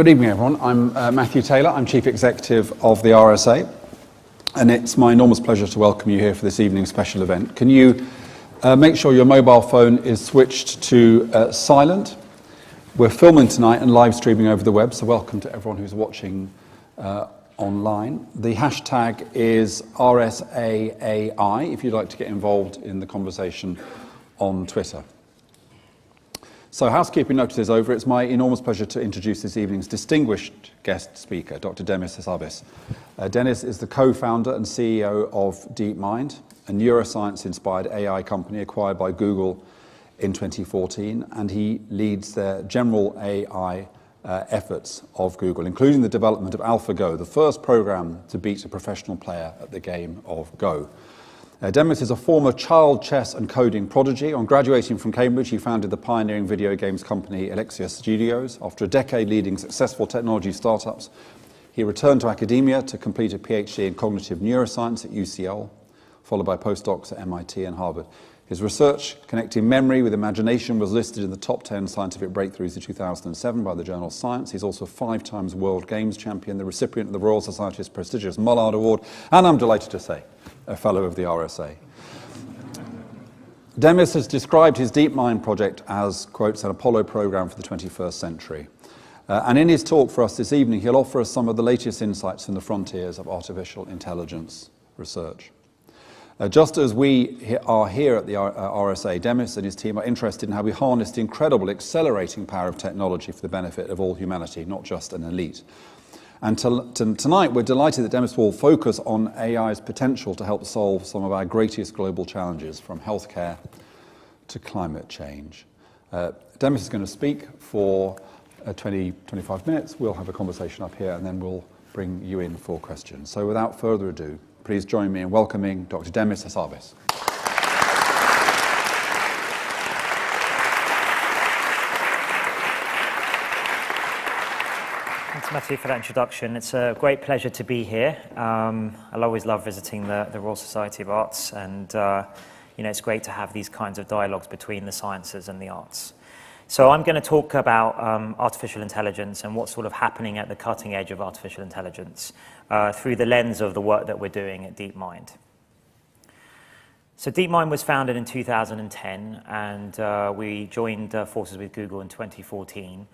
Good evening, everyone. I'm Matthew Taylor. I'm Chief Executive of the RSA, and it's my enormous pleasure to welcome you here for this evening's special event. Can you make sure your mobile phone is switched to silent? We're filming tonight and live streaming over the web, so welcome to everyone who's watching online. The hashtag is RSAAI if you'd like to get involved in the conversation on Twitter. So housekeeping notice is over. It's my enormous pleasure to introduce this evening's distinguished guest speaker, Dr. Demis Hassabis. Demis is the co-founder and CEO of DeepMind, a neuroscience-inspired AI company acquired by Google in 2014, and he leads their general AI efforts of Google, including the development of AlphaGo, the first program to beat a professional player at the game of Go. Demis is a former child chess and coding prodigy. On graduating from Cambridge, he founded the pioneering video games company Elixir Studios. After a decade leading successful technology startups, he returned to academia to complete a PhD in cognitive neuroscience at UCL, followed by postdocs at MIT and Harvard. His research connecting memory with imagination was listed in the top 10 scientific breakthroughs of 2007 by the journal Science. He's also 5 times World Games champion, the recipient of the Royal Society's prestigious Mullard Award, and I'm delighted to say, a fellow of the RSA. Demis has described his DeepMind project as, quotes, an Apollo program for the 21st century. And in his talk for us this evening, he'll offer us some of the latest insights from the frontiers of artificial intelligence research. Just as we are here at the RSA, Demis and his team are interested in how we harness the incredible accelerating power of technology for the benefit of all humanity, not just an elite. And tonight, we're delighted that Demis will focus on AI's potential to help solve some of our greatest global challenges, from healthcare to climate change. Demis is going to speak for 20-25 minutes. We'll have a conversation up here, and then we'll bring you in for questions. So without further ado, please join me in welcoming Dr. Demis Hassabis. Thanks, Matthew, for that introduction. It's a great pleasure to be here. I'll always love visiting the Royal Society of Arts, and it's great to have these kinds of dialogues between the sciences and the arts. So I'm going to talk about artificial intelligence and what's sort of happening at the cutting edge of artificial intelligence through the lens of the work that we're doing at DeepMind. So DeepMind was founded in 2010, and we joined forces with Google in 2014.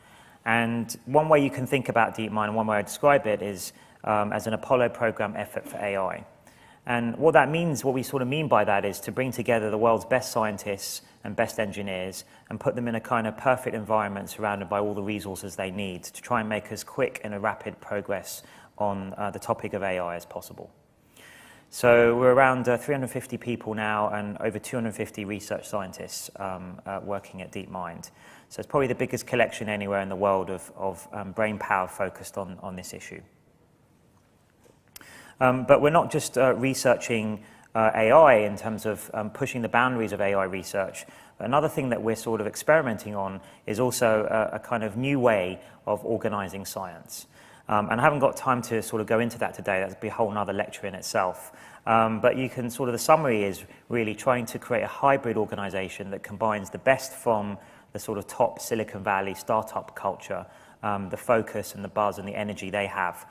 And one way you can think about DeepMind, one way I describe it, is as an Apollo program effort for AI. And what that means, what we sort of mean by that, is to bring together the world's best scientists and best engineers and put them in a kind of perfect environment surrounded by all the resources they need to try and make as quick and a rapid progress on the topic of AI as possible. So we're around 350 people now and over 250 research scientists working at DeepMind. So it's probably the biggest collection anywhere in the world of brain power focused on this issue. But we're not just researching AI in terms of pushing the boundaries of AI research. Another thing that we're sort of experimenting on is also a kind of new way of organizing science. And I haven't got time to sort of go into that today. That'd be a whole other lecture in itself. But you can sort of, the summary is really trying to create a hybrid organization that combines the best from the sort of top Silicon Valley startup culture, the focus and the buzz and the energy they have,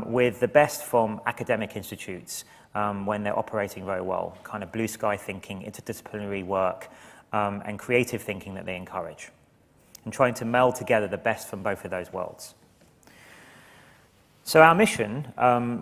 with the best from academic institutes when they're operating very well, kind of blue sky thinking, interdisciplinary work, and creative thinking that they encourage, and trying to meld together the best from both of those worlds. So our mission,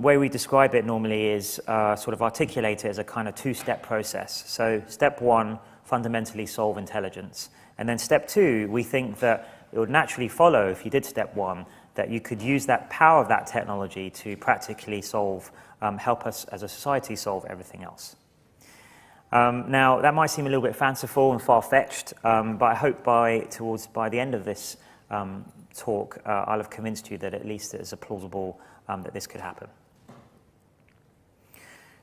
where we describe it normally, is sort of articulate it as a kind of 2-step process. So step 1, fundamentally solve intelligence. And then step 2, we think that it would naturally follow, if you did step 1, that you could use that power of that technology to practically solve, help us as a society solve everything else. Now, that might seem a little bit fanciful and far-fetched, but I hope by the end of this talk, I'll have convinced you that at least it is plausible that this could happen.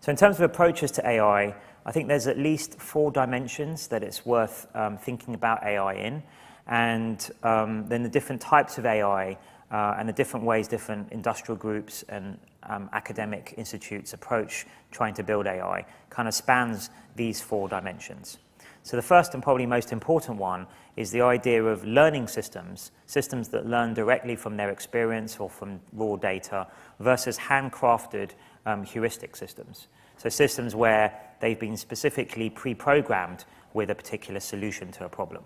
So in terms of approaches to AI, I think there's at least 4 dimensions that it's worth thinking about AI in, and then the different types of AI and the different ways different industrial groups and academic institutes approach trying to build AI kind of spans these 4 dimensions. So the first and probably most important one is the idea of learning systems, systems that learn directly from their experience or from raw data, versus handcrafted heuristic systems. So systems where they've been specifically pre-programmed with a particular solution to a problem.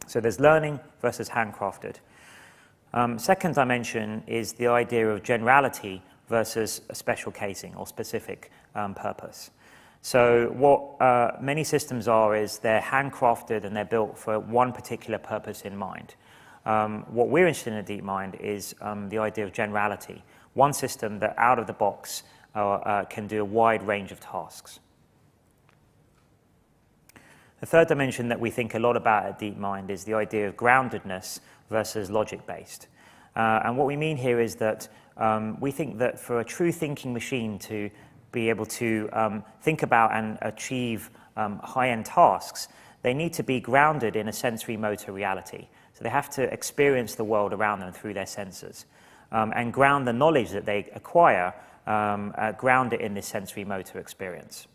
So there's learning versus handcrafted. Second dimension is the idea of generality versus a special casing or specific purpose. So what many systems are is they're handcrafted and they're built for one particular purpose in mind. What we're interested in at DeepMind is the idea of generality. One system that out of the box can do a wide range of tasks. The third dimension that we think a lot about at DeepMind is the idea of groundedness versus logic-based. And what we mean here is that we think that for a true thinking machine to be able to think about and achieve high-end tasks, they need to be grounded in a sensory motor reality. So they have to experience the world around them through their senses and ground the knowledge that they acquire, ground it in this sensory motor experience.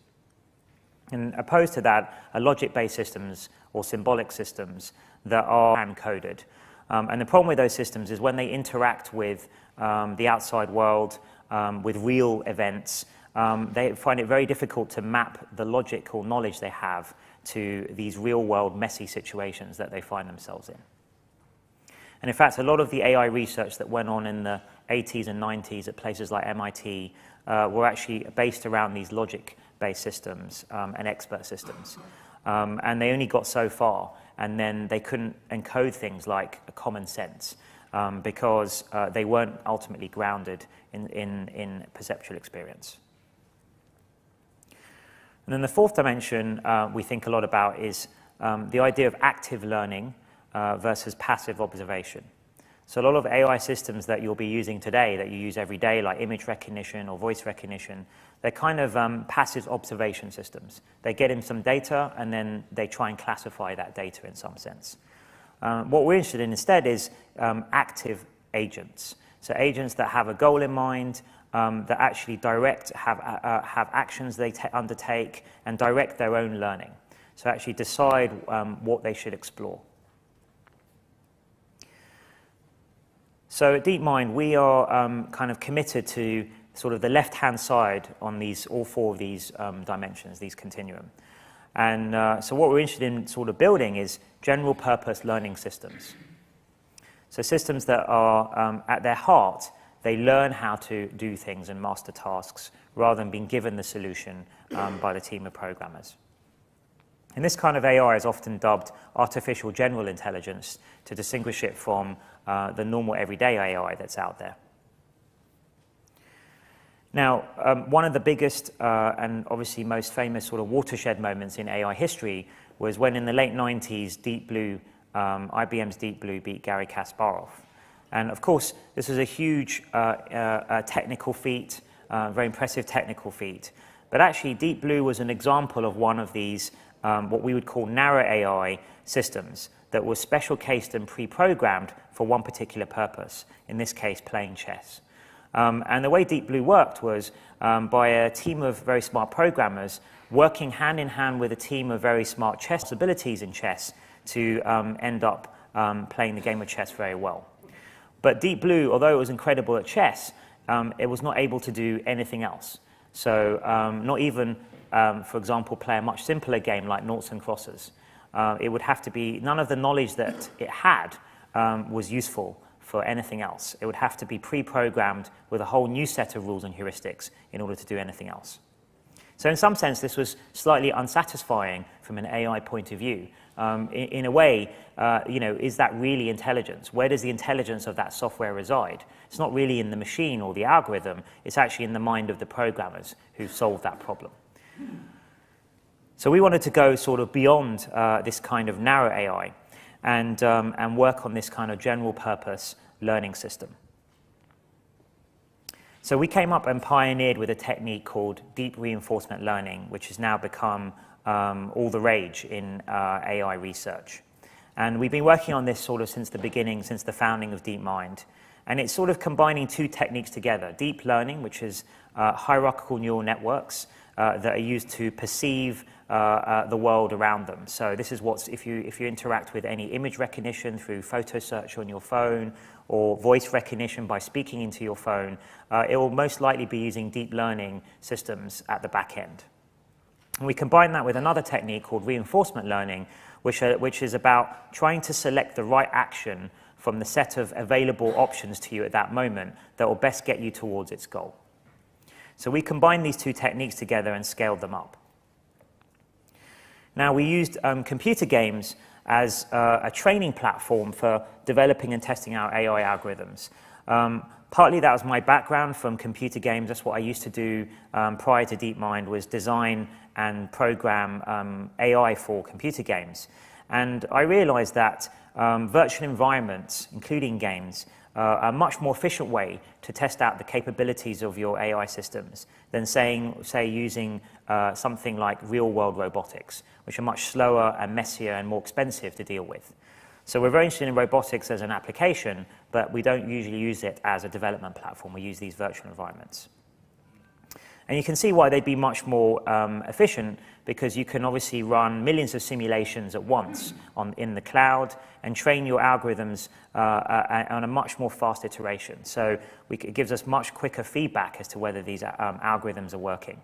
And opposed to that are logic-based systems or symbolic systems that are hand-coded. And the problem with those systems is when they interact with the outside world, with real events, they find it very difficult to map the logical knowledge they have to these real-world messy situations that they find themselves in. And in fact, a lot of the AI research that went on in the 80s and 90s at places like MIT were actually based around these logic-based systems and expert systems. And they only got so far, and then they couldn't encode things like a common sense because they weren't ultimately grounded in perceptual experience. And then the fourth dimension we think a lot about is the idea of active learning versus passive observation. So a lot of AI systems that you'll be using today, that you use every day, like image recognition or voice recognition, they're kind of passive observation systems. They get in some data, and then they try and classify that data in some sense. What we're interested in instead is active agents. So agents that have a goal in mind, that actually have actions they undertake and direct their own learning. So actually decide what they should explore. So at DeepMind, we are kind of committed to sort of the left-hand side on all four of these dimensions, these continuum. And so what we're interested in sort of building is general-purpose learning systems. So systems that are, at their heart, they learn how to do things and master tasks rather than being given the solution by the team of programmers. And this kind of AI is often dubbed artificial general intelligence to distinguish it from the normal everyday AI that's out there. Now, one of the biggest and obviously most famous sort of watershed moments in AI history was when in the late 90s, Deep Blue, IBM's Deep Blue beat Garry Kasparov. And of course, this was a huge technical feat, very impressive technical feat. But actually, Deep Blue was an example of one of these, what we would call narrow AI systems that was special cased and pre-programmed for one particular purpose, in this case, playing chess. And the way Deep Blue worked was by a team of very smart programmers working hand in hand with a team of very smart chess abilities in chess to end up playing the game of chess very well. But Deep Blue, although it was incredible at chess, it was not able to do anything else. So not even, for example, play a much simpler game like noughts and crosses. It would have to be, none of the knowledge that it had was useful for anything else. It would have to be pre-programmed with a whole new set of rules and heuristics in order to do anything else. So in some sense, this was slightly unsatisfying from an AI point of view. In a way, is that really intelligence? Where does the intelligence of that software reside? It's not really in the machine or the algorithm. It's actually in the mind of the programmers who solved that problem. So we wanted to go sort of beyond this kind of narrow AI and work on this kind of general purpose learning system. So we came up and pioneered with a technique called deep reinforcement learning, which has now become all the rage in AI research. And we've been working on this sort of since the beginning, since the founding of DeepMind. And it's sort of combining two techniques together: deep learning, which is hierarchical neural networks that are used to perceive the world around them. So this is what's, if you interact with any image recognition through photo search on your phone or voice recognition by speaking into your phone, it will most likely be using deep learning systems at the back end. And we combine that with another technique called reinforcement learning, which is about trying to select the right action from the set of available options to you at that moment that will best get you towards its goal. So we combined these two techniques together and scaled them up. Now, we used computer games as a training platform for developing and testing our AI algorithms. Partly that was my background from computer games. That's what I used to do prior to DeepMind, was design and program AI for computer games. And I realized that virtual environments, including games, are a much more efficient way to test out the capabilities of your AI systems than say using something like real-world robotics, which are much slower and messier and more expensive to deal with. So we're very interested in robotics as an application, but we don't usually use it as a development platform. We use these virtual environments. And you can see why they'd be much more efficient, because you can obviously run millions of simulations at once in the cloud and train your algorithms on a much more fast iteration. So it gives us much quicker feedback as to whether these algorithms are working.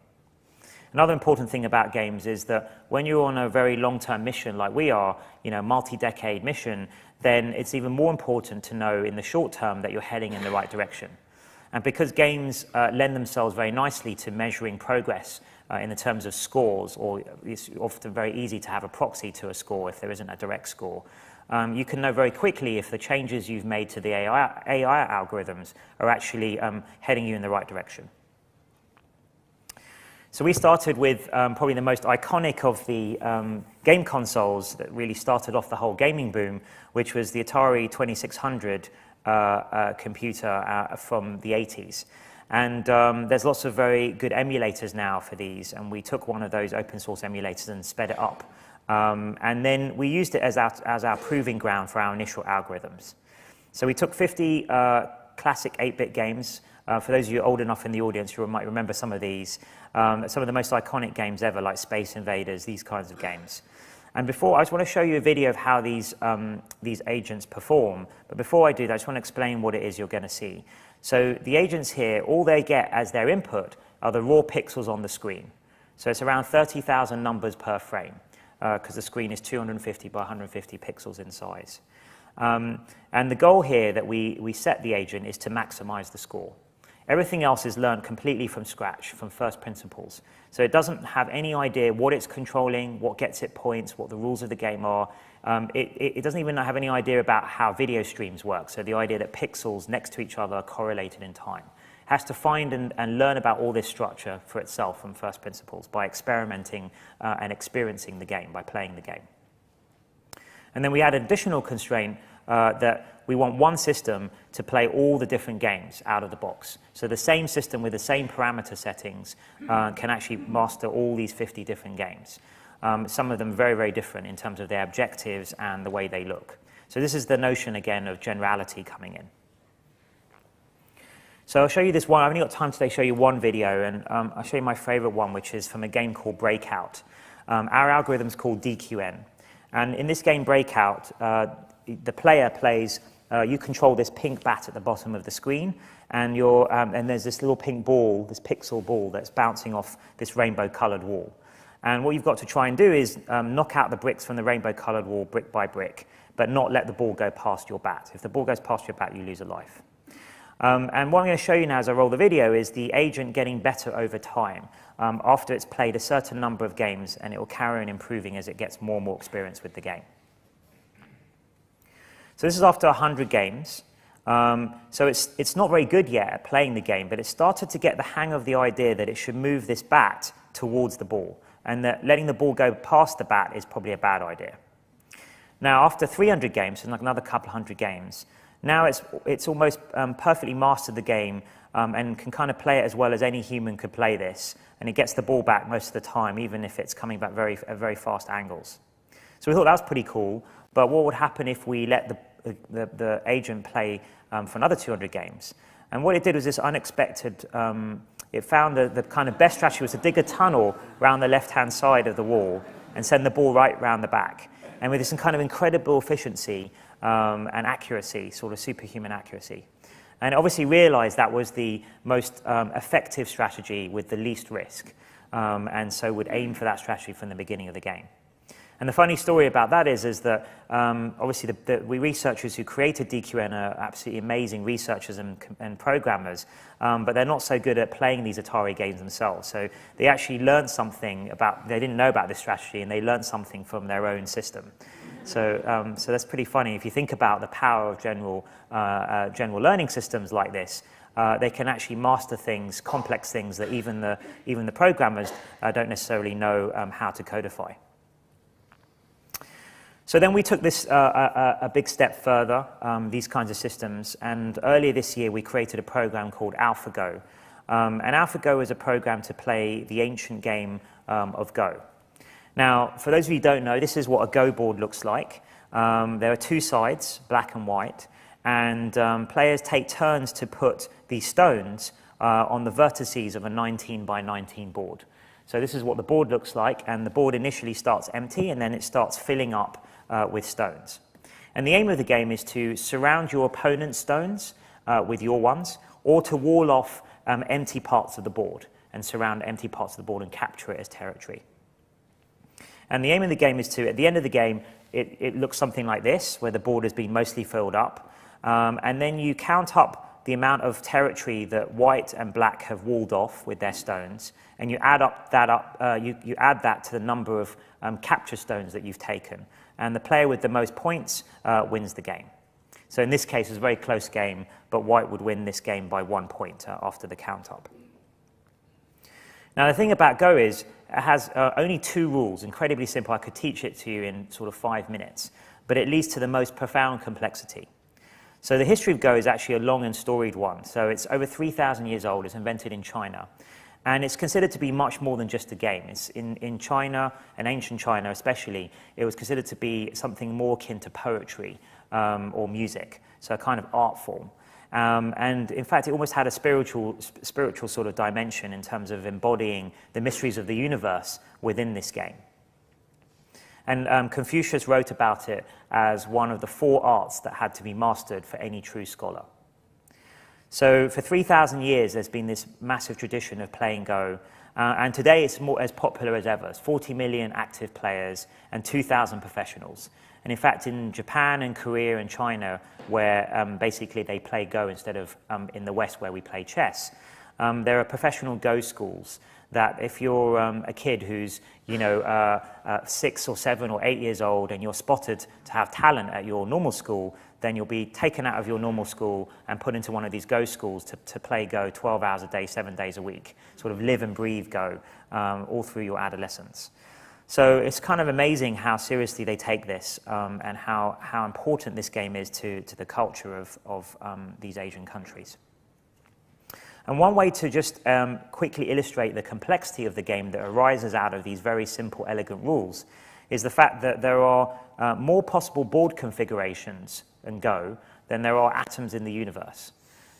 Another important thing about games is that when you're on a very long-term mission like we are, multi-decade mission, then it's even more important to know in the short term that you're heading in the right direction. And because games lend themselves very nicely to measuring progress in the terms of scores, or it's often very easy to have a proxy to a score if there isn't a direct score, you can know very quickly if the changes you've made to the AI algorithms are actually heading you in the right direction. So we started with probably the most iconic of the game consoles that really started off the whole gaming boom, which was the Atari 2600 computer from the 80s. And there's lots of very good emulators now for these, and we took one of those open source emulators and sped it up. And then we used it as our proving ground for our initial algorithms. So we took 50 classic 8-bit games. For those of you old enough in the audience, you might remember some of these. Some of the most iconic games ever, like Space Invaders, these kinds of games. And before, I just want to show you a video of how these agents perform. But before I do that, I just want to explain what it is you're going to see. So the agents here, all they get as their input are the raw pixels on the screen. So it's around 30,000 numbers per frame, because the screen is 250 by 150 pixels in size. And the goal here that we set the agent is to maximize the score. Everything else is learned completely from scratch, from first principles. So it doesn't have any idea what it's controlling, what gets it points, what the rules of the game are. It doesn't even have any idea about how video streams work, so the idea that pixels next to each other are correlated in time. It has to find and learn about all this structure for itself from first principles by experimenting and experiencing the game, by playing the game. And then we add an additional constraint that we want one system to play all the different games out of the box. So the same system with the same parameter settings can actually master all these 50 different games. Some of them very, very different in terms of their objectives and the way they look. So this is the notion, again, of generality coming in. So I'll show you this one. I've only got time today to show you one video, and I'll show you my favorite one, which is from a game called Breakout. Our algorithm is called DQN. And in this game, Breakout, the player plays, you control this pink bat at the bottom of the screen, and there's this little pink ball, this pixel ball, that's bouncing off this rainbow-colored wall. And what you've got to try and do is knock out the bricks from the rainbow-colored wall brick by brick, but not let the ball go past your bat. If the ball goes past your bat, you lose a life. And what I'm going to show you now as I roll the video is the agent getting better over time after it's played a certain number of games, and it will carry on improving as it gets more and more experience with the game. So this is after 100 games. So it's not very good yet at playing the game, but it started to get the hang of the idea that it should move this bat towards the ball, and that letting the ball go past the bat is probably a bad idea. Now, after 300 games, so like another couple hundred games, now it's almost perfectly mastered the game and can kind of play it as well as any human could play this, and it gets the ball back most of the time, even if it's coming back at very fast angles. So we thought that was pretty cool, but what would happen if we let the agent play for another 200 games? And what it did was this unexpected it found that the kind of best strategy was to dig a tunnel around the left-hand side of the wall and send the ball right round the back. And with this kind of incredible efficiency and accuracy, sort of superhuman accuracy. And obviously realized that was the most effective strategy with the least risk. And so would aim for that strategy from the beginning of the game. And the funny story about that is that obviously we researchers who created DQN are absolutely amazing researchers and programmers, but they're not so good at playing these Atari games themselves. So they actually learned something they didn't know about this strategy, and they learned something from their own system. So that's pretty funny. If you think about the power of general learning systems like this, they can actually master things, complex things that even the programmers don't necessarily know how to codify. So then we took this a big step further, these kinds of systems, and earlier this year we created a program called AlphaGo. And AlphaGo is a program to play the ancient game of Go. Now, for those of you who don't know, this is what a Go board looks like. There are two sides, black and white, and players take turns to put these stones on the vertices of a 19 by 19 board. So this is what the board looks like, and the board initially starts empty, and then it starts filling up with stones. And the aim of the game is to surround your opponent's stones with your ones, or to wall off empty parts of the board and surround empty parts of the board and capture it as territory. And the aim of the game is to, at the end of the game, it looks something like this, where the board has been mostly filled up. And then you count up the amount of territory that white and black have walled off with their stones, and you add that to the number of capture stones that you've taken. And the player with the most points wins the game. So in this case, it's a very close game, but white would win this game by 1 point after the count up. Now, the thing about Go is it has only 2 rules, incredibly simple. I could teach it to you in sort of 5 minutes, but it leads to the most profound complexity. So the history of Go is actually a long and storied one. So it's over 3,000 years old. It's invented in China. And it's considered to be much more than just a game. It's in China, and ancient China especially, it was considered to be something more akin to poetry or music, so a kind of art form. And in fact, it almost had a spiritual sort of dimension in terms of embodying the mysteries of the universe within this game. And Confucius wrote about it as one of the 4 arts that had to be mastered for any true scholar. So for 3,000 years, there's been this massive tradition of playing Go. And today, it's as popular as ever. It's 40 million active players and 2,000 professionals. And in fact, in Japan and Korea and China, where basically they play Go instead of in the West where we play chess, there are professional Go schools that if you're a kid who's 6 or 7 or 8 years old and you're spotted to have talent at your normal school, then you'll be taken out of your normal school and put into one of these Go schools to play Go 12 hours a day, 7 days a week, sort of live and breathe Go all through your adolescence. So it's kind of amazing how seriously they take this and how important this game is to the culture of these Asian countries. And one way to just quickly illustrate the complexity of the game that arises out of these very simple, elegant rules is the fact that there are more possible board configurations in Go than there are atoms in the universe.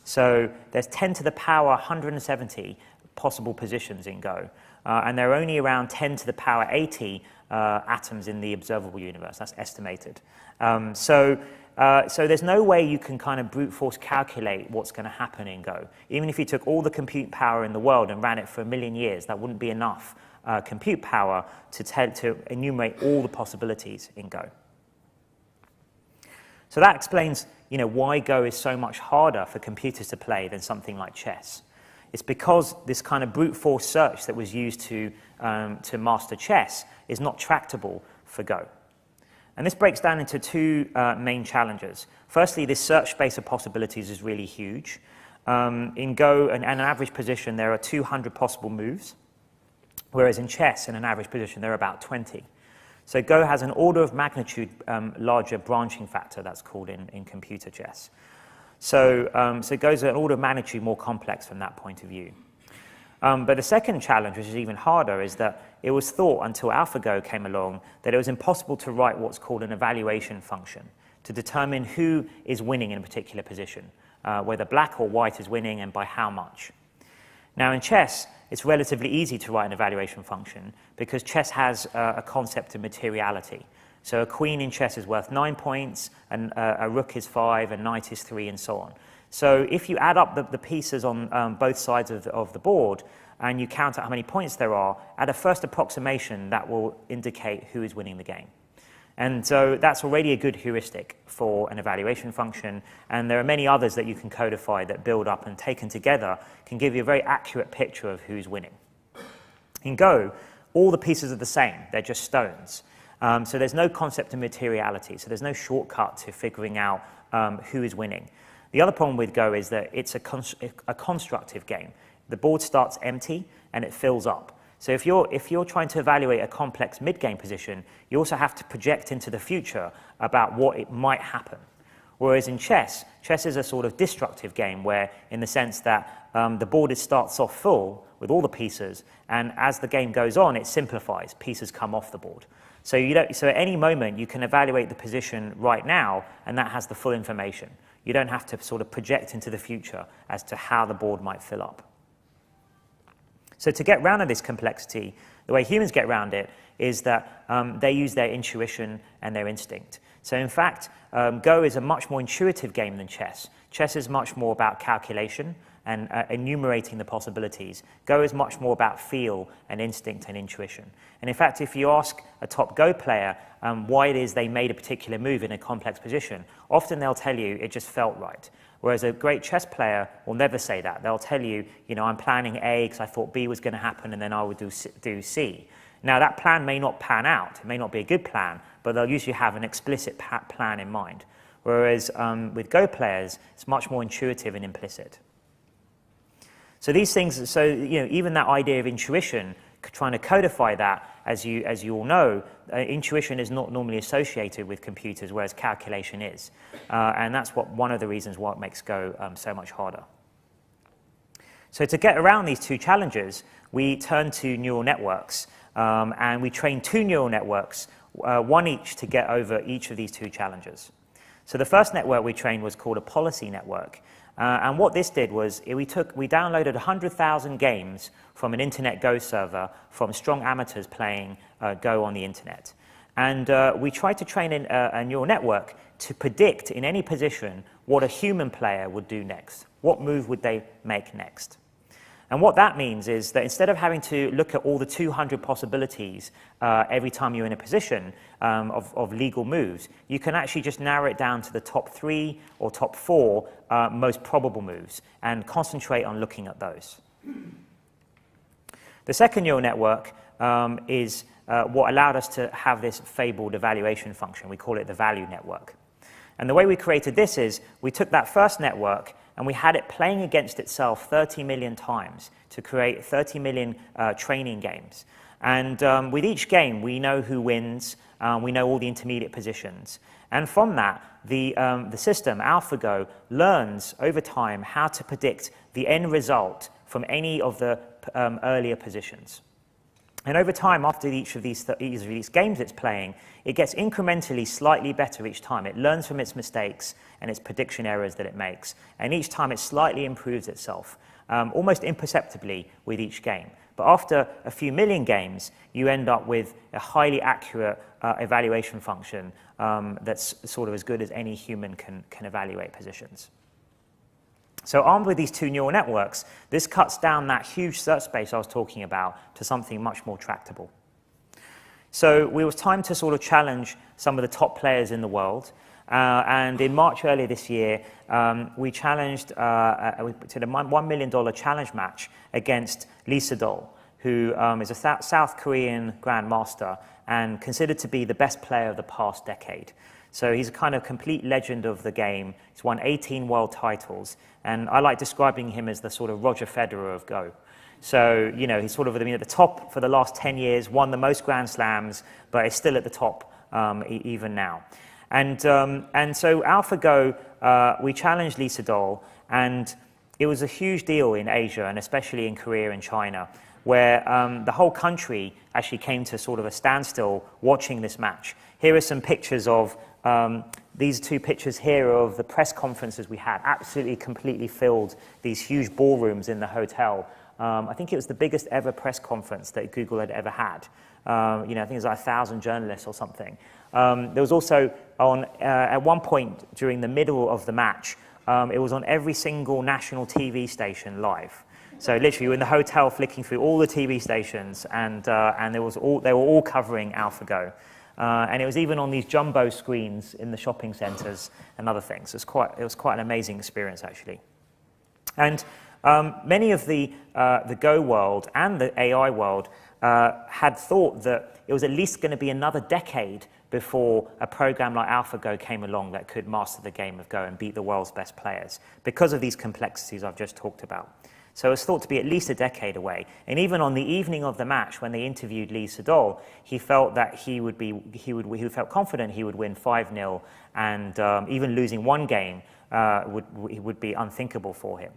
So there's 10 to the power 170 possible positions in Go, and there are only around 10 to the power 80 atoms in the observable universe. That's estimated. So there's no way you can kind of brute force calculate what's going to happen in Go. Even if you took all the compute power in the world and ran it for 1 million years, that wouldn't be enough compute power to enumerate all the possibilities in Go. So that explains, why Go is so much harder for computers to play than something like chess. It's because this kind of brute force search that was used to master chess is not tractable for Go. And this breaks down into 2 main challenges. Firstly, this search space of possibilities is really huge. In Go, in an average position, there are 200 possible moves, whereas in chess, in an average position, there are about 20. So Go has an order of magnitude larger branching factor, that's called in computer chess. So Go's an order of magnitude more complex from that point of view. But the second challenge, which is even harder, is that it was thought until AlphaGo came along that it was impossible to write what's called an evaluation function to determine who is winning in a particular position, whether black or white is winning and by how much. Now in chess, it's relatively easy to write an evaluation function because chess has a concept of materiality. So a queen in chess is worth 9 points, and a rook is 5, a knight is 3, and so on. So if you add up the pieces on both sides of the board and you count out how many points there are, at a first approximation, that will indicate who is winning the game. And so that's already a good heuristic for an evaluation function, and there are many others that you can codify that build up and taken together can give you a very accurate picture of who's winning. In Go, all the pieces are the same, they're just stones. So there's no concept of materiality, so there's no shortcut to figuring out who is winning. The other problem with Go is that it's a constructive game. The board starts empty and it fills up. So if you're trying to evaluate a complex mid-game position, you also have to project into the future about what it might happen. Whereas in chess is a sort of destructive game where, in the sense that the board starts off full with all the pieces, and as the game goes on, it simplifies. Pieces come off the board. So at any moment, you can evaluate the position right now, and that has the full information. You don't have to sort of project into the future as to how the board might fill up. So to get around this complexity, the way humans get around it is that they use their intuition and their instinct. So in fact, Go is a much more intuitive game than chess. Chess is much more about calculation and enumerating the possibilities. Go is much more about feel and instinct and intuition. And in fact, if you ask a top Go player why it is they made a particular move in a complex position, often they'll tell you it just felt right. Whereas a great chess player will never say that. They'll tell you, I'm planning A because I thought B was going to happen, and then I would do C. Now, that plan may not pan out. It may not be a good plan, but they'll usually have an explicit plan in mind. Whereas with Go players, it's much more intuitive and implicit. So these things, even that idea of intuition, trying to codify that, as you all know, intuition is not normally associated with computers, whereas calculation is. And that's one of the reasons why it makes Go so much harder. So to get around these two challenges, we turn to neural networks, and we train 2 neural networks, one each, to get over each of these 2 challenges. So the first network we trained was called a policy network. And what this did was we downloaded 100,000 games from an internet Go server from strong amateurs playing Go on the internet. And we tried to train a neural network to predict in any position what a human player would do next. What move would they make next? And what that means is that instead of having to look at all the 200 possibilities every time you're in a position of legal moves, you can actually just narrow it down to the top 3 or top 4 most probable moves and concentrate on looking at those. The second neural network is what allowed us to have this fabled evaluation function. We call it the value network. And the way we created this is we took that first network and we had it playing against itself 30 million times to create 30 million training games. And with each game, we know who wins, we know all the intermediate positions. And from that, the system, AlphaGo, learns over time how to predict the end result from any of the earlier positions. And over time, after each of these games it's playing, it gets incrementally slightly better each time. It learns from its mistakes and its prediction errors that it makes. And each time it slightly improves itself, almost imperceptibly with each game. But after a few million games, you end up with a highly accurate evaluation function that's sort of as good as any human can evaluate positions. So armed with these 2 neural networks, this cuts down that huge search space I was talking about to something much more tractable. So it was time to sort of challenge some of the top players in the world. And in March earlier this year, we challenged, we did a $1 million challenge match against Lee Sedol, who is a South Korean grandmaster and considered to be the best player of the past decade. So he's a kind of complete legend of the game. He's won 18 world titles, and I like describing him as the sort of Roger Federer of Go. So, he's sort of been at the top for the last 10 years, won the most Grand Slams, but is still at the top even now. And so AlphaGo, we challenged Lee Sedol, and it was a huge deal in Asia, and especially in Korea and China, where the whole country actually came to sort of a standstill watching this match. Here are some pictures of these 2 pictures here of the press conferences we had. Absolutely, completely filled these huge ballrooms in the hotel I think it was the biggest ever press conference that Google had ever had. I think it was like 1,000 journalists or something. There was also at one point during the middle of the match, it was on every single national TV station live. So literally, you were in the hotel flicking through all the TV stations, and they were all covering AlphaGo. And it was even on these jumbo screens in the shopping centres and other things. It was quite an amazing experience, actually. And many of the Go world and the AI world had thought that it was at least going to be another decade before a program like AlphaGo came along that could master the game of Go and beat the world's best players because of these complexities I've just talked about. So it was thought to be at least a decade away. And even on the evening of the match, when they interviewed Lee Sedol, he felt that he felt confident he would win 5-0, and even losing one game would be unthinkable for him.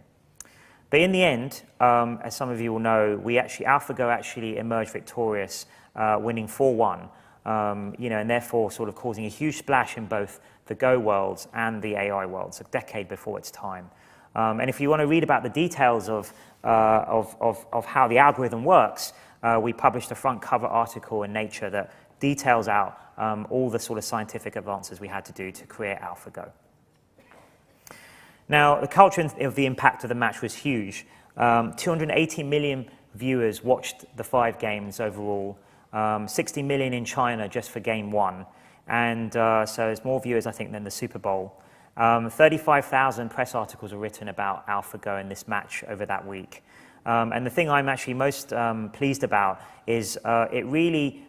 But in the end, as some of you will know, AlphaGo actually emerged victorious, winning 4-1, and therefore sort of causing a huge splash in both the Go worlds and the AI worlds, a decade before its time. And if you want to read about the details of how the algorithm works, we published a front cover article in Nature that details out all the sort of scientific advances we had to do to create AlphaGo. Now, the culture of the impact of the match was huge. 280 million viewers watched the 5 games overall, 60 million in China just for game 1. And so there's more viewers, I think, than the Super Bowl. 35,000 press articles were written about AlphaGo in this match over that week. And the thing I'm actually most pleased about is it really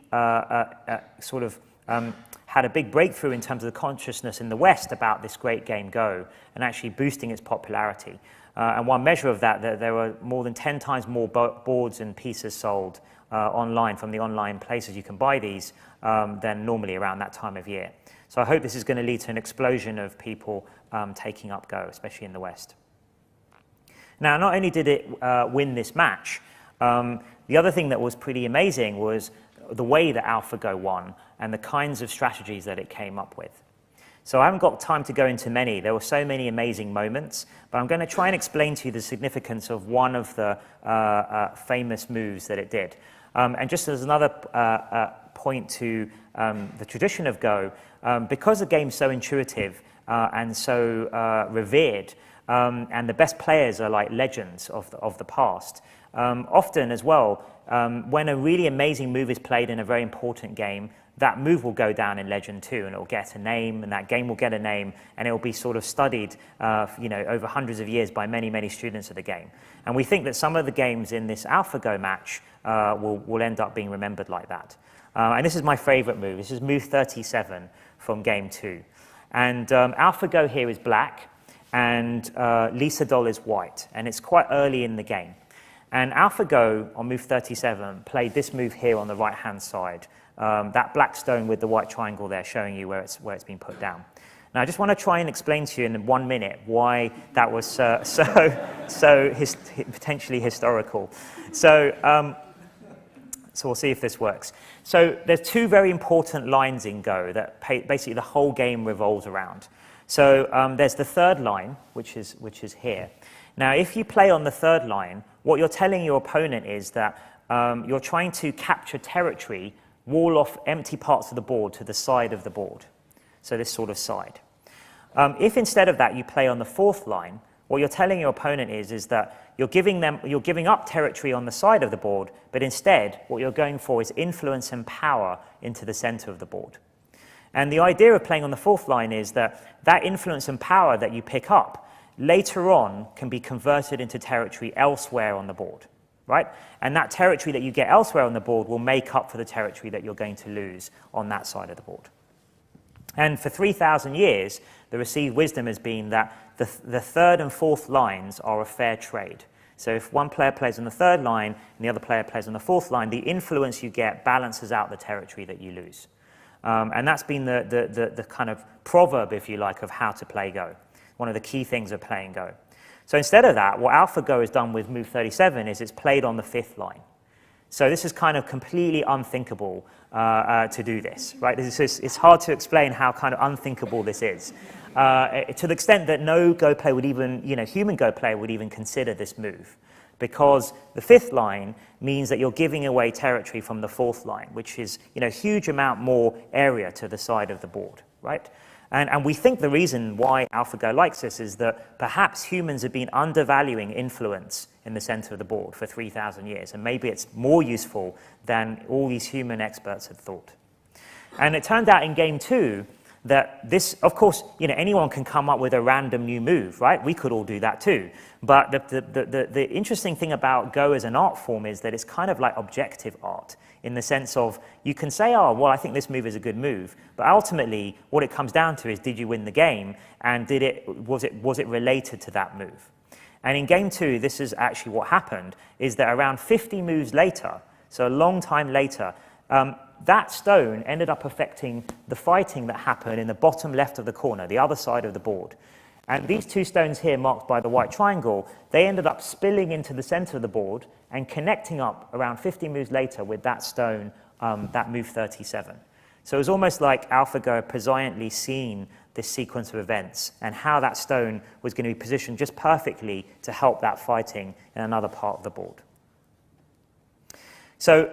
sort of had a big breakthrough in terms of the consciousness in the West about this great game Go, and actually boosting its popularity. And one measure of that there were more than 10 times more boards and pieces sold online from the online places you can buy these than normally around that time of year. So I hope this is going to lead to an explosion of people taking up Go, especially in the West. Now, not only did it win this match, the other thing that was pretty amazing was the way that AlphaGo won and the kinds of strategies that it came up with. So I haven't got time to go into many. There were so many amazing moments, but I'm going to try and explain to you the significance of one of the famous moves that it did. And just as another point to the tradition of Go, because the game's so intuitive and so revered, and the best players are like legends of the past, often as well, when a really amazing move is played in a very important game, that move will go down in legend too, and it will get a name, and that game will get a name, and it will be sort of studied over hundreds of years by many, many students of the game. And we think that some of the games in this AlphaGo match will end up being remembered like that. And this is my favorite move. This is move 37 from game 2. And AlphaGo here is black, and Lee Sedol is white, and it's quite early in the game. And AlphaGo on move 37 played this move here on the right-hand side, that black stone with the white triangle there showing you where it's been put down. Now, I just want to try and explain to you in 1 minute why that was potentially historical. So we'll see if this works. So there's 2 very important lines in Go that basically the whole game revolves around. So there's the third line, which is here. Now, if you play on the third line, what you're telling your opponent is that you're trying to capture territory, wall off empty parts of the board to the side of the board. So this sort of side. If instead of that you play on the fourth line, what you're telling your opponent is that you're giving up territory on the side of the board, but instead what you're going for is influence and power into the center of the board. And the idea of playing on the fourth line is that that influence and power that you pick up later on can be converted into territory elsewhere on the board, right? And that territory that you get elsewhere on the board will make up for the territory that you're going to lose on that side of the board. And for 3,000 years, the received wisdom has been that the third and fourth lines are a fair trade. So if one player plays on the third line and the other player plays on the fourth line, the influence you get balances out the territory that you lose. And that's been the kind of proverb, if you like, of how to play Go. One of the key things of playing Go. So instead of that, what AlphaGo has done with move 37 is it's played on the fifth line. So this is kind of completely unthinkable to do this, right? It's hard to explain how kind of unthinkable this is. To the extent that no Go player would even, human Go player would even consider this move. because the fifth line means that you're giving away territory from the fourth line, which is, a huge amount more area to the side of the board, right? And we think the reason why AlphaGo likes this is that perhaps humans have been undervaluing influence in the center of the board for 3,000 years, and maybe it's more useful than all these human experts had thought. And it turned out in game 2 that this, of course, anyone can come up with a random new move, right? We could all do that too. But the interesting thing about Go as an art form is that it's kind of like objective art, in the sense of you can say, oh, well, I think this move is a good move, but ultimately what it comes down to is, did you win the game, and was it related to that move? And in game 2, this is actually what happened, is that around 50 moves later, so a long time later, that stone ended up affecting the fighting that happened in the bottom left of the corner, the other side of the board. And these two stones here, marked by the white triangle, they ended up spilling into the center of the board and connecting up around 50 moves later with that stone, that move 37. So it was almost like AlphaGo had presciently seen this sequence of events and how that stone was going to be positioned just perfectly to help that fighting in another part of the board. So,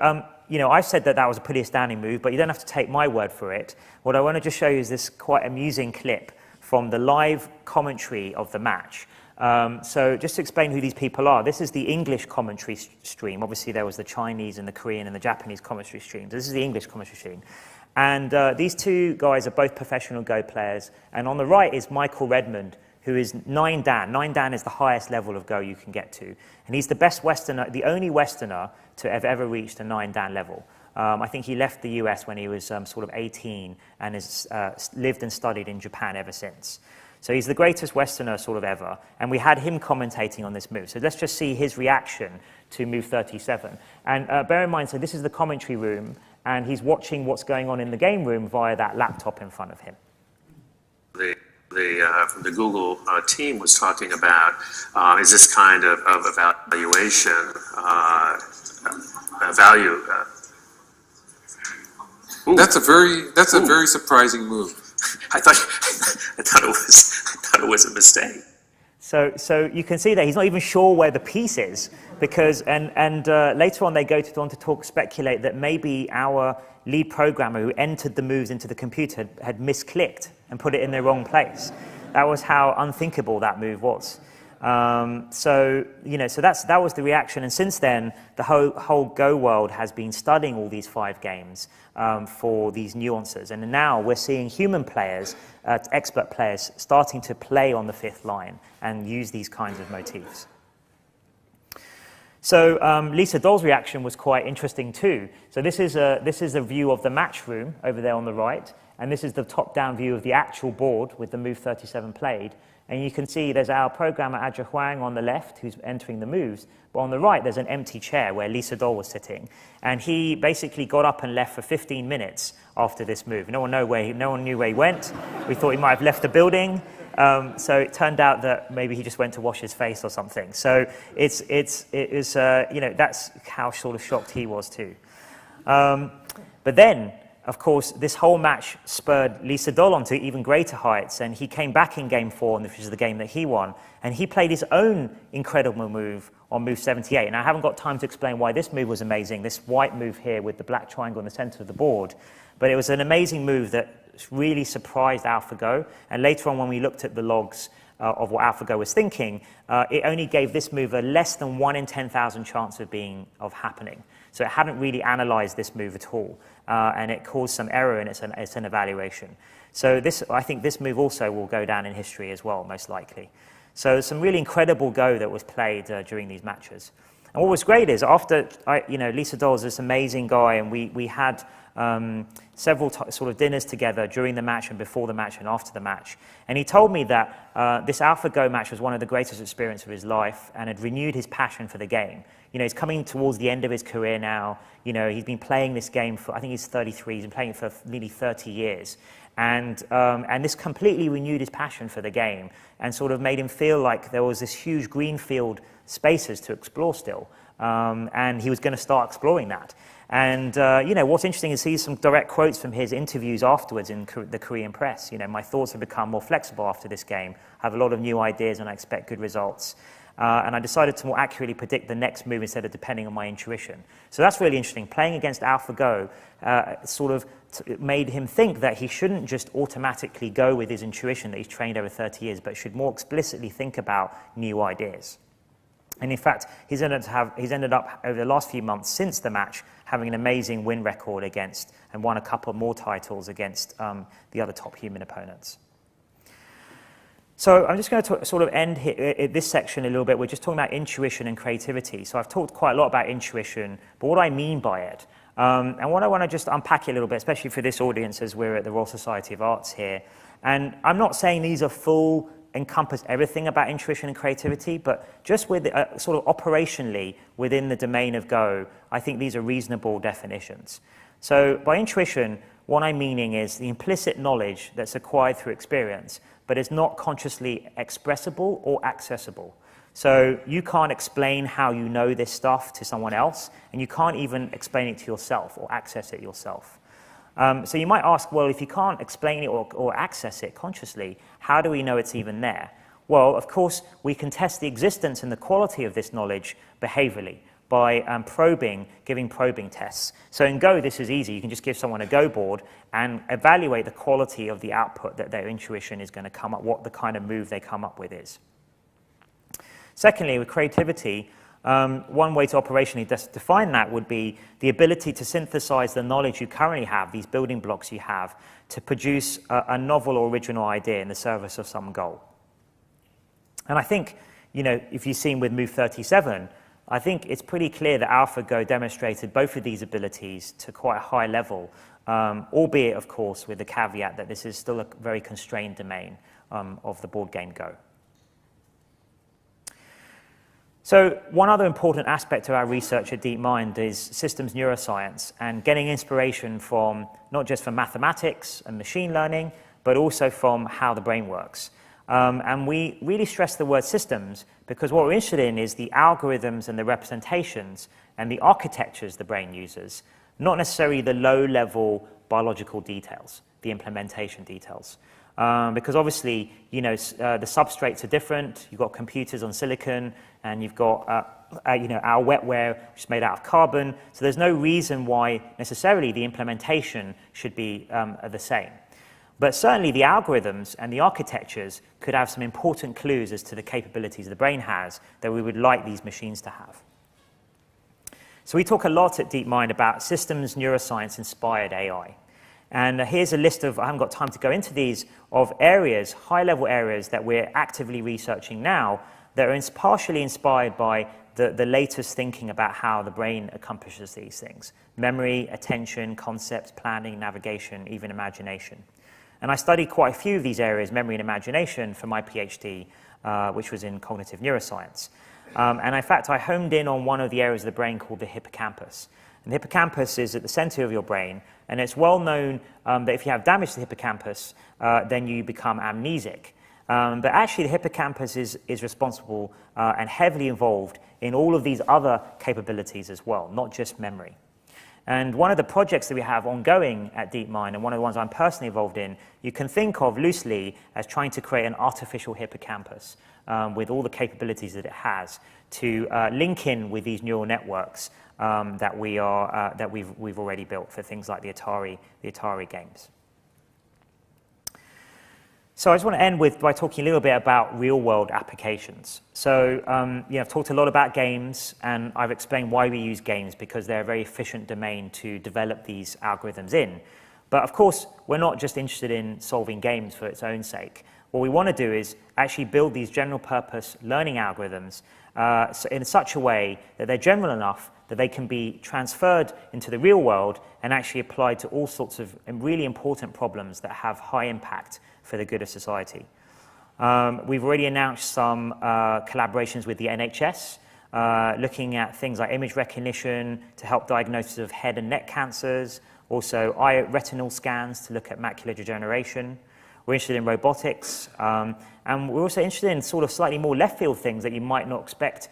I've said that was a pretty astounding move, but you don't have to take my word for it. What I want to just show you is this quite amusing clip from the live commentary of the match. So just to explain who these people are, this is the English commentary stream. Obviously, there was the Chinese and the Korean and the Japanese commentary streams. This is the English commentary stream. And these two guys are both professional Go players. And on the right is Michael Redmond, who is 9 Dan. 9 Dan is the highest level of Go you can get to. And he's the best Westerner, the only Westerner to have ever reached a 9 Dan level. I think he left the US when he was sort of 18 and has lived and studied in Japan ever since. So he's the greatest Westerner sort of ever. And we had him commentating on this move. So let's just see his reaction to move 37. And bear in mind, so this is the commentary room, and he's watching what's going on in the game room via that laptop in front of him. From the Google team was talking about is this kind of evaluation value. That's a very surprising move. I thought it was a mistake. So you can see that he's not even sure where the piece is, because and later on they go on to speculate that maybe our lead programmer who entered the moves into the computer had misclicked and put it in the wrong place. That was how unthinkable that move was. So that was the reaction. And since then, the whole Go world has been studying all these 5 games for these nuances. And now we're seeing human players, expert players, starting to play on the 5th line and use these kinds of motifs. So Lisa Doll's reaction was quite interesting too. So this is a view of the match room over there on the right, and this is the top-down view of the actual board with the move 37 played. And you can see there's our programmer Adja Huang on the left who's entering the moves, but on the right there's an empty chair where Lisa Doll was sitting. And he basically got up and left for 15 minutes after this move. No one knew where he went. We thought he might have left the building. So it turned out that maybe he just went to wash his face or something. So it was that's how sort of shocked he was too. But then, of course, this whole match spurred Lisa Doll onto even greater heights, and he came back in game 4, which is the game that he won, and he played his own incredible move on move 78. And I haven't got time to explain why this move was amazing, this white move here with the black triangle in the center of the board, but it was an amazing move that really surprised AlphaGo. And later on, when we looked at the logs of what AlphaGo was thinking, it only gave this move a less than 1 in 10,000 chance of happening. So it hadn't really analyzed this move at all, and it caused some error in its an evaluation. So I think this move also will go down in history as well, most likely. So some really incredible Go that was played during these matches. And what was great is after Lisa Doll is this amazing guy, and we had several sort of dinners together during the match and before the match and after the match. And he told me that this AlphaGo match was one of the greatest experiences of his life and had renewed his passion for the game. He's coming towards the end of his career now. He's been playing this game for, I think he's 33, he's been playing it for nearly 30 years. And this completely renewed his passion for the game and sort of made him feel like there was this huge greenfield spaces to explore still. And he was going to start exploring that. And, what's interesting is see some direct quotes from his interviews afterwards in the Korean press. My thoughts have become more flexible after this game. I have a lot of new ideas and I expect good results. and I decided to more accurately predict the next move instead of depending on my intuition. So that's really interesting. Playing against AlphaGo it made him think that he shouldn't just automatically go with his intuition that he's trained over 30 years, but should more explicitly think about new ideas. And in fact, he's ended up over the last few months since the match having an amazing win record against and won a couple more titles against the other top human opponents. So I'm just going to sort of end here, this section a little bit. We're just talking about intuition and creativity. So I've talked quite a lot about intuition, but what do I mean by it? And what I want to just unpack it a little bit, especially for this audience as we're at the Royal Society of Arts here. And I'm not saying these are full, encompass everything about intuition and creativity, but just with sort of operationally within the domain of Go, I think these are reasonable definitions. So by intuition, what I'm meaning is the implicit knowledge that's acquired through experience, but is not consciously expressible or accessible. So you can't explain how you know this stuff to someone else, and you can't even explain it to yourself or access it yourself. So you might ask, well, if you can't explain it or access it consciously, how do we know it's even there? Well, of course, we can test the existence and the quality of this knowledge behaviorally by giving probing tests. So in Go, this is easy. You can just give someone a Go board and evaluate the quality of the output that their intuition is going to come up, what the kind of move they come up with is. Secondly, with creativity, one way to operationally define that would be the ability to synthesize the knowledge you currently have, these building blocks you have, to produce a novel or original idea in the service of some goal. And I think, if you've seen with Move 37, I think it's pretty clear that AlphaGo demonstrated both of these abilities to quite a high level, albeit, of course, with the caveat that this is still a very constrained domain of the board game Go. So one other important aspect of our research at DeepMind is systems neuroscience and getting inspiration from not just from mathematics and machine learning, but also from how the brain works. And we really stress the word systems because what we're interested in is the algorithms and the representations and the architectures the brain uses, not necessarily the low-level biological details, the implementation details. Because obviously, the substrates are different. You've got computers on silicon, and you've got, our wetware, which is made out of carbon. So there's no reason why necessarily the implementation should be the same. But certainly the algorithms and the architectures could have some important clues as to the capabilities the brain has that we would like these machines to have. So we talk a lot at DeepMind about systems neuroscience-inspired AI. And here's a list of, I haven't got time to go into these, of areas, high-level areas that we're actively researching now that are partially inspired by the latest thinking about how the brain accomplishes these things. Memory, attention, concepts, planning, navigation, even imagination. And I studied quite a few of these areas, memory and imagination, for my PhD, which was in cognitive neuroscience. And in fact, I honed in on one of the areas of the brain called the hippocampus. And the hippocampus is at the center of your brain, and it's well known that if you have damage to the hippocampus, then you become amnesic. But actually, the hippocampus is responsible and heavily involved in all of these other capabilities as well, not just memory. And one of the projects that we have ongoing at DeepMind, and one of the ones I'm personally involved in, you can think of loosely as trying to create an artificial hippocampus with all the capabilities that it has to link in with these neural networks that we've already built for things like the Atari games. So I just want to end by talking a little bit about real-world applications. So I've talked a lot about games, and I've explained why we use games, because they're a very efficient domain to develop these algorithms in. But of course, we're not just interested in solving games for its own sake. What we want to do is actually build these general-purpose learning algorithms in such a way that they're general enough that they can be transferred into the real world and actually applied to all sorts of really important problems that have high impact for the good of society. We've already announced some collaborations with the NHS, looking at things like image recognition to help diagnosis of head and neck cancers, also eye retinal scans to look at macular degeneration. We're interested in robotics, and we're also interested in sort of slightly more left field things that you might not expect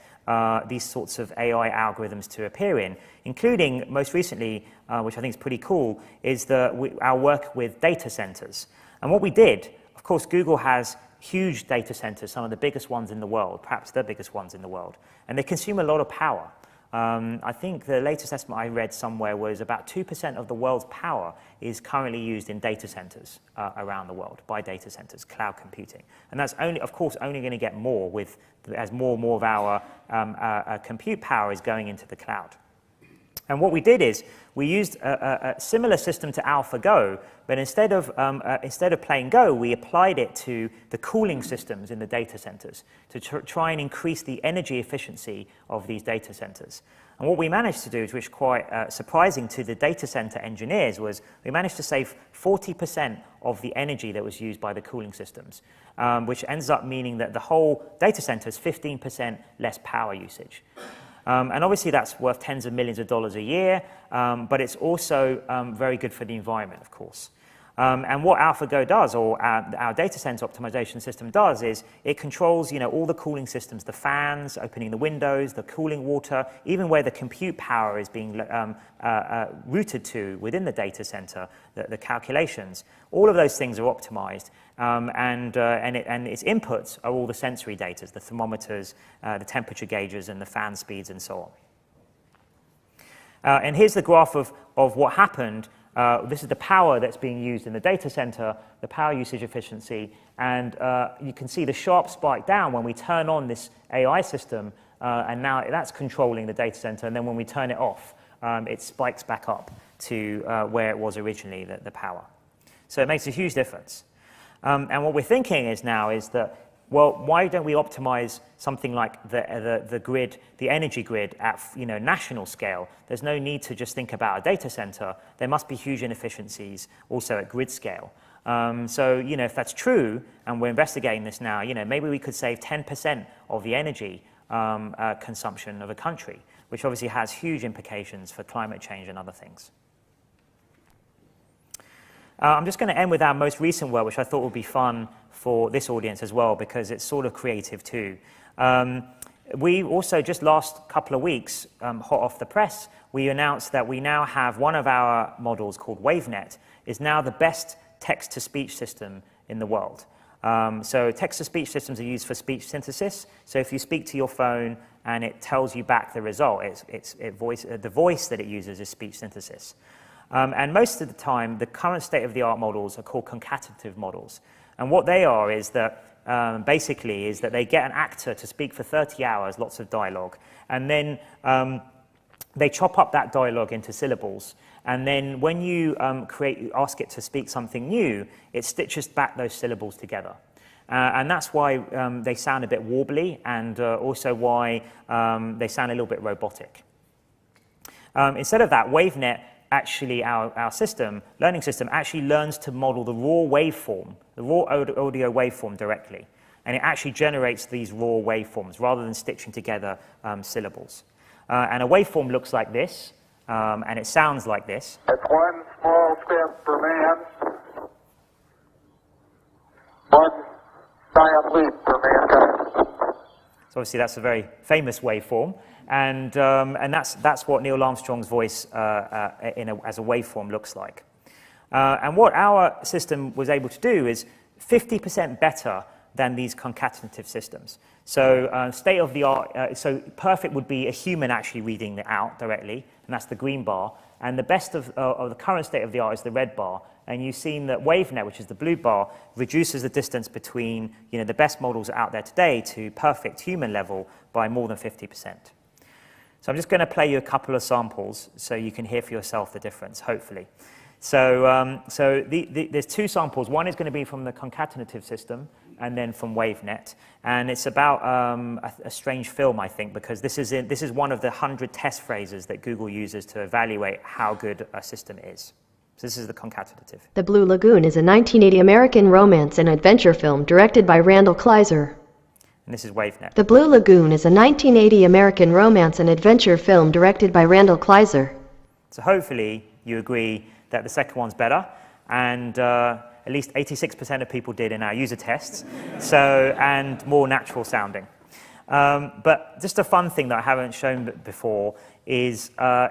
these sorts of AI algorithms to appear in, including most recently, which I think is pretty cool, is our work with data centers. And what we did, of course, Google has huge data centers, some of the biggest ones in the world, perhaps the biggest ones in the world, and they consume a lot of power. I think the latest estimate I read somewhere was about 2% of the world's power is currently used in data centers around the world, by data centers, cloud computing. And that's only, of course, only going to get more as more and more of our compute power is going into the cloud. And what we did is we used a similar system to AlphaGo, but instead of playing Go, we applied it to the cooling systems in the data centers to try and increase the energy efficiency of these data centers. And what we managed to do, which was quite surprising to the data center engineers, was we managed to save 40% of the energy that was used by the cooling systems, which ends up meaning that the whole data center is 15% less power usage. And obviously that's worth tens of millions of dollars a year, but it's also very good for the environment, of course. And what AlphaGo does, or our data center optimization system does, is it controls, all the cooling systems, the fans, opening the windows, the cooling water, even where the compute power is being routed to within the data center, the calculations. All of those things are optimized, and its inputs are all the sensory data, the thermometers, the temperature gauges, and the fan speeds, and so on. And here's the graph of what happened. This is the power that's being used in the data center, the power usage efficiency, and you can see the sharp spike down when we turn on this AI system, and now that's controlling the data center, and then when we turn it off, it spikes back up to where it was originally, the power. So it makes a huge difference. And what we're thinking is that, well, why don't we optimize something like the grid, the energy grid at national scale? There's no need to just think about a data center. There must be huge inefficiencies also at grid scale. So if that's true, and we're investigating this now, maybe we could save 10% of the energy consumption of a country, which obviously has huge implications for climate change and other things. I'm just going to end with our most recent work, which I thought would be fun for this audience as well, because it's sort of creative too. We also, just last couple of weeks, hot off the press, we announced that we now have one of our models called WaveNet is now the best text-to-speech system in the world. So text-to-speech systems are used for speech synthesis. So if you speak to your phone and it tells you back the result, the voice that it uses is speech synthesis. And most of the time, the current state-of-the-art models are called concatenative models. And what they are is that, basically, is that they get an actor to speak for 30 hours, lots of dialogue, and then they chop up that dialogue into syllables. And then when you ask it to speak something new, it stitches back those syllables together. And that's why they sound a bit warbly, and also why they sound a little bit robotic. Instead of that, WaveNet, actually our learning system, actually learns to model the raw waveform, the raw audio waveform directly. And it actually generates these raw waveforms rather than stitching together syllables. And a waveform looks like this, and it sounds like this. It's one small step for man, one giant leap for mankind. So obviously that's a very famous waveform. And that's what Neil Armstrong's voice as a waveform looks like. And what our system was able to do is 50% better than these concatenative systems. So state-of-the-art, so perfect would be a human actually reading it out directly, and that's the green bar. And the best of the current state-of-the-art is the red bar. And you've seen that WaveNet, which is the blue bar, reduces the distance between the best models out there today to perfect human level by more than 50%. So I'm just going to play you a couple of samples so you can hear for yourself the difference, hopefully. So, there's two samples. One is going to be from the concatenative system and then from WaveNet. And it's about a strange film, I think, because this is one of the 100 test phrases that Google uses to evaluate how good a system is. So this is the concatenative. The Blue Lagoon is a 1980 American romance and adventure film directed by Randall Kleiser. And this is WaveNet. The Blue Lagoon is a 1980 American romance and adventure film directed by Randall Kleiser. So hopefully you agree that the second one's better, and at least 86% of people did in our user tests, and more natural sounding. But just a fun thing that I haven't shown before is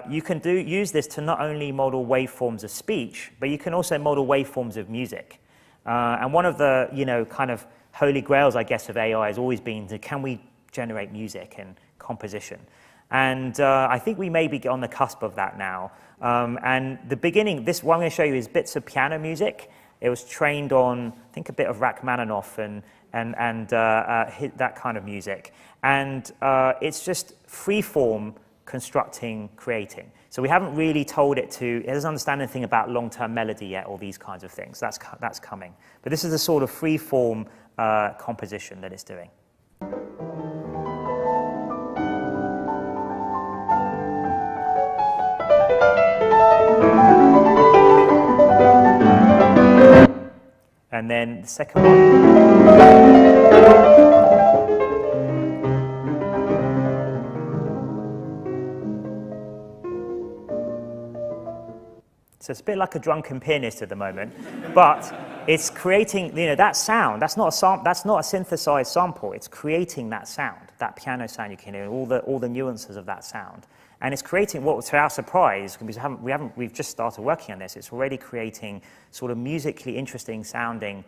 you can use this to not only model waveforms of speech, but you can also model waveforms of music. And one of the kind of holy grails, I guess, of AI has always been, can we generate music and composition? And I think we may be on the cusp of that now. And the beginning, this what I'm going to show you is bits of piano music. It was trained on, I think, a bit of Rachmaninoff and that kind of music. And it's just free form constructing, creating. So we haven't really told it to, it doesn't understand anything about long-term melody yet, or these kinds of things. That's coming. But this is the sort of free form composition that it's doing. And then the second one. So it's a bit like a drunken pianist at the moment, but it's creating, that sound. That's not a synthesized sample. It's creating that sound, that piano sound you can hear, all the nuances of that sound. And it's creating what, to our surprise, because we've just started working on this, it's already creating sort of musically interesting sounding,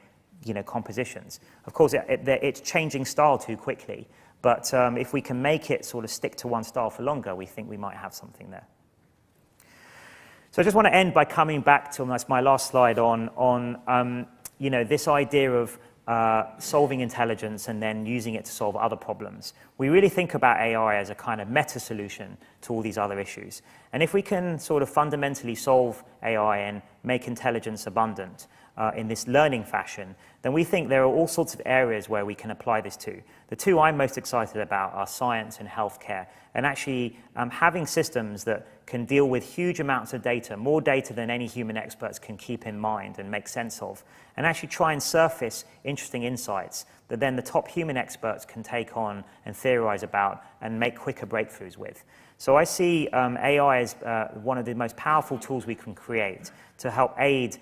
compositions. Of course, it's changing style too quickly, but if we can make it sort of stick to one style for longer, we think we might have something there. So I just want to end by coming back to my last slide on this idea of solving intelligence and then using it to solve other problems. We really think about AI as a kind of meta solution to all these other issues. And if we can sort of fundamentally solve AI and make intelligence abundant in this learning fashion, then we think there are all sorts of areas where we can apply this to. The two I'm most excited about are science and healthcare, and actually having systems that can deal with huge amounts of data, more data than any human experts can keep in mind and make sense of, and actually try and surface interesting insights that then the top human experts can take on and theorize about and make quicker breakthroughs with. So I see AI as one of the most powerful tools we can create to help aid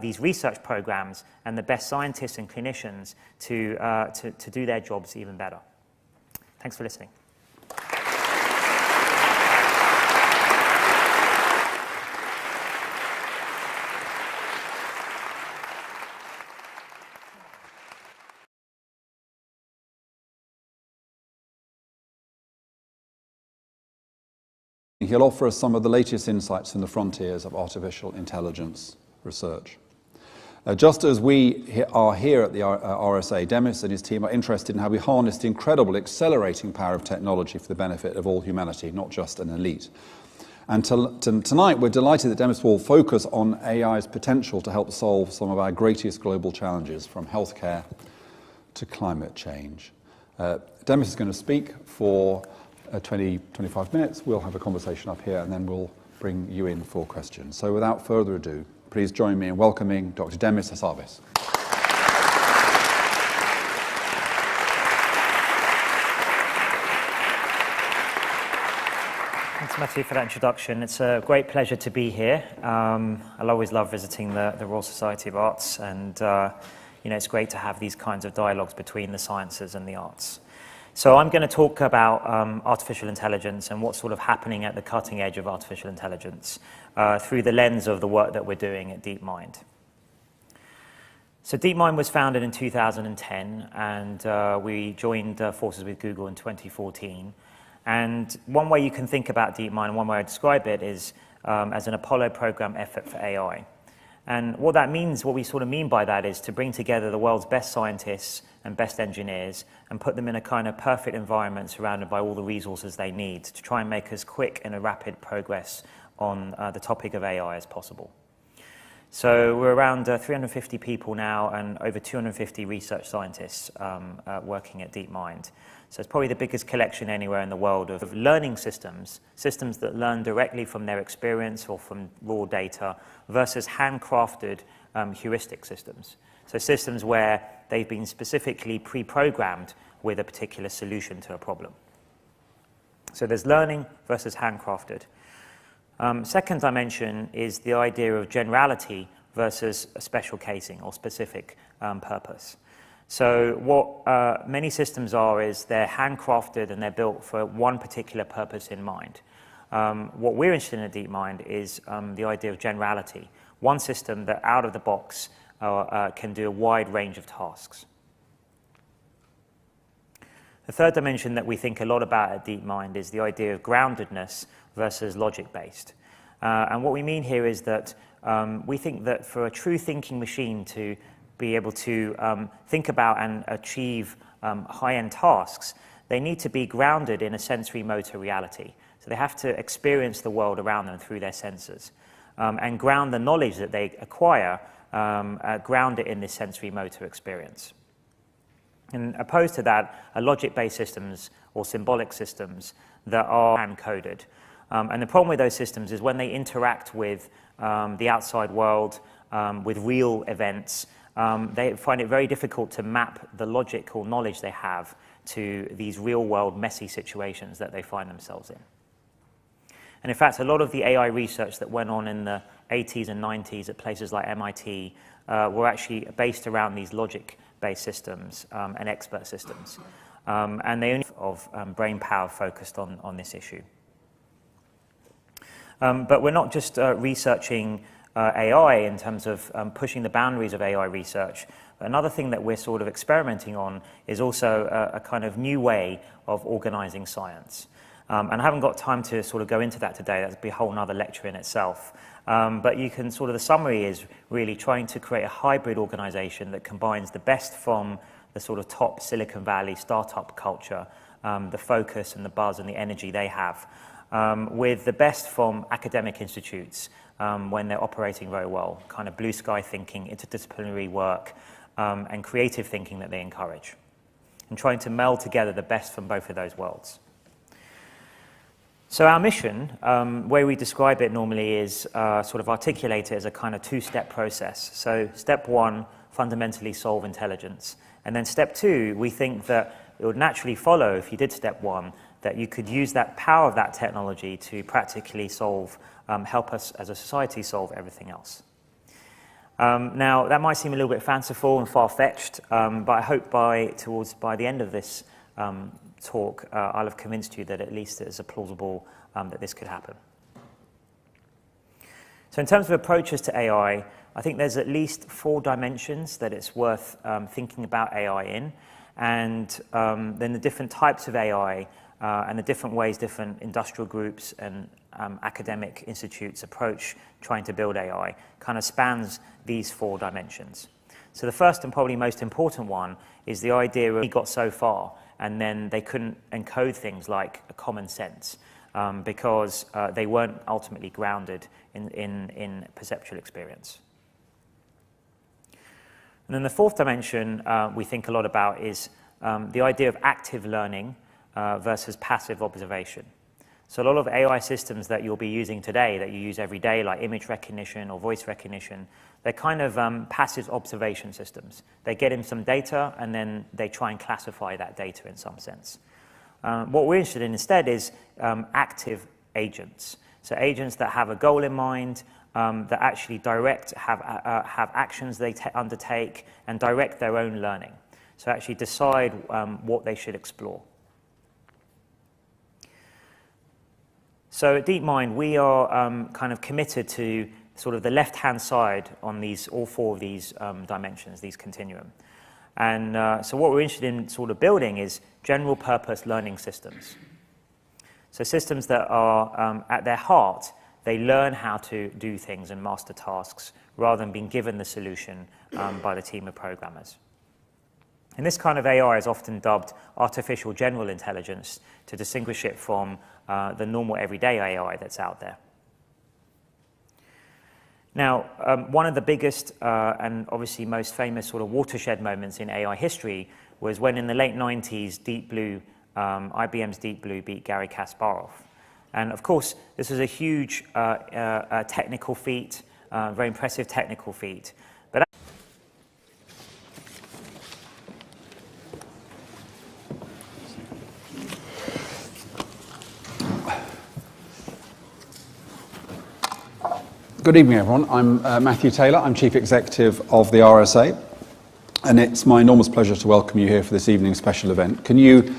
these research programs and the best scientists and clinicians to do their jobs even better. Thanks for listening. He'll offer us some of the latest insights in the frontiers of artificial intelligence research. Just as we are here at the RSA, Demis and his team are interested in how we harness the incredible accelerating power of technology for the benefit of all humanity, not just an elite. And tonight we're delighted that Demis will focus on AI's potential to help solve some of our greatest global challenges, from healthcare to climate change. Demis is going to speak for 20-25 minutes. We'll have a conversation up here and then we'll bring you in for questions. So without further ado, please join me in welcoming Dr. Demis Hassabis. Thanks, Matthew, for that introduction. It's a great pleasure to be here. I'll always love visiting the Royal Society of Arts, and it's great to have these kinds of dialogues between the sciences and the arts. So I'm going to talk about artificial intelligence and what's sort of happening at the cutting edge of artificial intelligence through the lens of the work that we're doing at DeepMind. So DeepMind was founded in 2010, and we joined forces with Google in 2014. And one way you can think about DeepMind, one way I describe it, is as an Apollo program effort for AI. And what that means, what we sort of mean by that, is to bring together the world's best scientists and best engineers and put them in a kind of perfect environment surrounded by all the resources they need to try and make as quick and a rapid progress on the topic of AI as possible. So we're around 350 people now and over 250 research scientists working at DeepMind. So it's probably the biggest collection anywhere in the world of learning systems, systems that learn directly from their experience or from raw data versus handcrafted heuristic systems. So systems where they've been specifically pre-programmed with a particular solution to a problem. So there's learning versus handcrafted. Second dimension is the idea of generality versus a special casing or specific purpose. So what many systems are is they're handcrafted and they're built for one particular purpose in mind. What we're interested in at DeepMind is the idea of generality. One system that out of the box can do a wide range of tasks. The third dimension that we think a lot about at DeepMind is the idea of groundedness versus logic-based. And what we mean here is that we think that for a true thinking machine to be able to think about and achieve high-end tasks, they need to be grounded in a sensory motor reality. So they have to experience the world around them through their senses and ground the knowledge that they acquire, ground it in this sensory motor experience. And opposed to that are logic-based systems or symbolic systems that are hand-coded. And the problem with those systems is when they interact with the outside world, with real events, they find it very difficult to map the logical knowledge they have to these real-world messy situations that they find themselves in. And in fact, a lot of the AI research that went on in the 80s and 90s at places like MIT were actually based around these logic-based systems and expert systems. And they only have brain power focused on this issue. But we're not just researching AI in terms of pushing the boundaries of AI research. Another thing that we're sort of experimenting on is also a kind of new way of organizing science. And I haven't got time to sort of go into that today. That'd be a whole other lecture in itself. But you can sort of, the summary is really trying to create a hybrid organization that combines the best from the sort of top Silicon Valley startup culture, the focus and the buzz and the energy they have, with the best from academic institutes when they're operating very well, kind of blue sky thinking, interdisciplinary work, and creative thinking that they encourage, and trying to meld together the best from both of those worlds. So our mission, way we describe it normally is sort of articulate it as a kind of two-step process. So step one, fundamentally solve intelligence. And then step two, we think that it would naturally follow, if you did step one, that you could use that power of that technology to practically solve, help us as a society solve everything else. Now, that might seem a little bit fanciful and far-fetched, but I hope by the end of this talk, I'll have convinced you that at least it is plausible that this could happen. So in terms of approaches to AI, I think there's at least 4 dimensions that it's worth thinking about AI in, and then the different types of AI and the different ways different industrial groups and academic institutes approach trying to build AI kind of spans these 4 dimensions. So the first and probably most important one is the idea of we got so far, and then they couldn't encode things like a common sense because they weren't ultimately grounded in perceptual experience. And then the 4th dimension we think a lot about is the idea of active learning versus passive observation. So a lot of AI systems that you'll be using today, that you use every day, like image recognition or voice recognition, they're kind of passive observation systems. They get in some data, and then they try and classify that data in some sense. What we're interested in instead is active agents. So agents that have a goal in mind, that actually have actions they undertake, and direct their own learning. So actually decide what they should explore. So at DeepMind, we are kind of committed to sort of the left-hand side on all 4 of these dimensions, these continuum. And so what we're interested in sort of building is general-purpose learning systems. So systems that are, at their heart, they learn how to do things and master tasks rather than being given the solution by the team of programmers. And this kind of AI is often dubbed artificial general intelligence to distinguish it from the normal everyday AI that's out there. Now, one of the biggest and obviously most famous sort of watershed moments in AI history was when in the late 90s, Deep Blue, IBM's Deep Blue beat Garry Kasparov. And of course, this was a huge technical feat, very impressive technical feat. But Good evening, everyone. I'm Matthew Taylor. I'm Chief Executive of the RSA, and it's my enormous pleasure to welcome you here for this evening's special event. Can you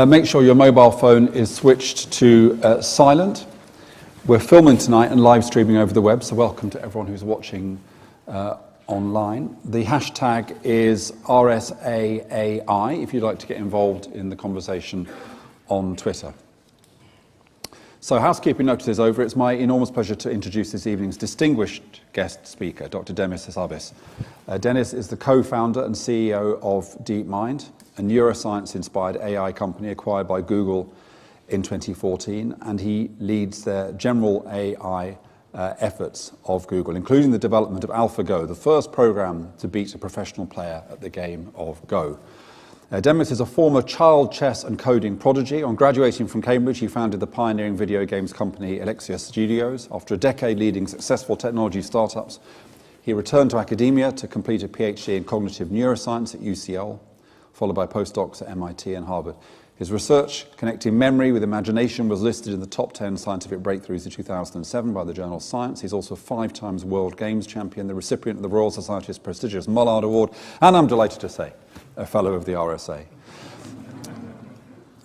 make sure your mobile phone is switched to silent? We're filming tonight and live streaming over the web, so welcome to everyone who's watching online. The hashtag is RSAAI if you'd like to get involved in the conversation on Twitter. So housekeeping notice is over. It's my enormous pleasure to introduce this evening's distinguished guest speaker, Dr. Demis Hassabis. Demis is the co-founder and CEO of DeepMind, a neuroscience-inspired AI company acquired by Google in 2014, and he leads their general AI efforts of Google, including the development of AlphaGo, the first program to beat a professional player at the game of Go. Demis is a former child chess and coding prodigy. On graduating from Cambridge, he founded the pioneering video games company Alexius Studios. After a decade leading successful technology startups, he returned to academia to complete a PhD in cognitive neuroscience at UCL, followed by postdocs at MIT and Harvard. His research connecting memory with imagination was listed in the top 10 scientific breakthroughs of 2007 by the journal Science. He's also 5 times World Games champion, the recipient of the Royal Society's prestigious Mullard Award, and I'm delighted to say, a fellow of the RSA.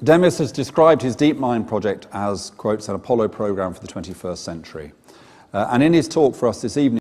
Demis has described his DeepMind project as, quotes, an Apollo program for the 21st century. And in his talk for us this evening,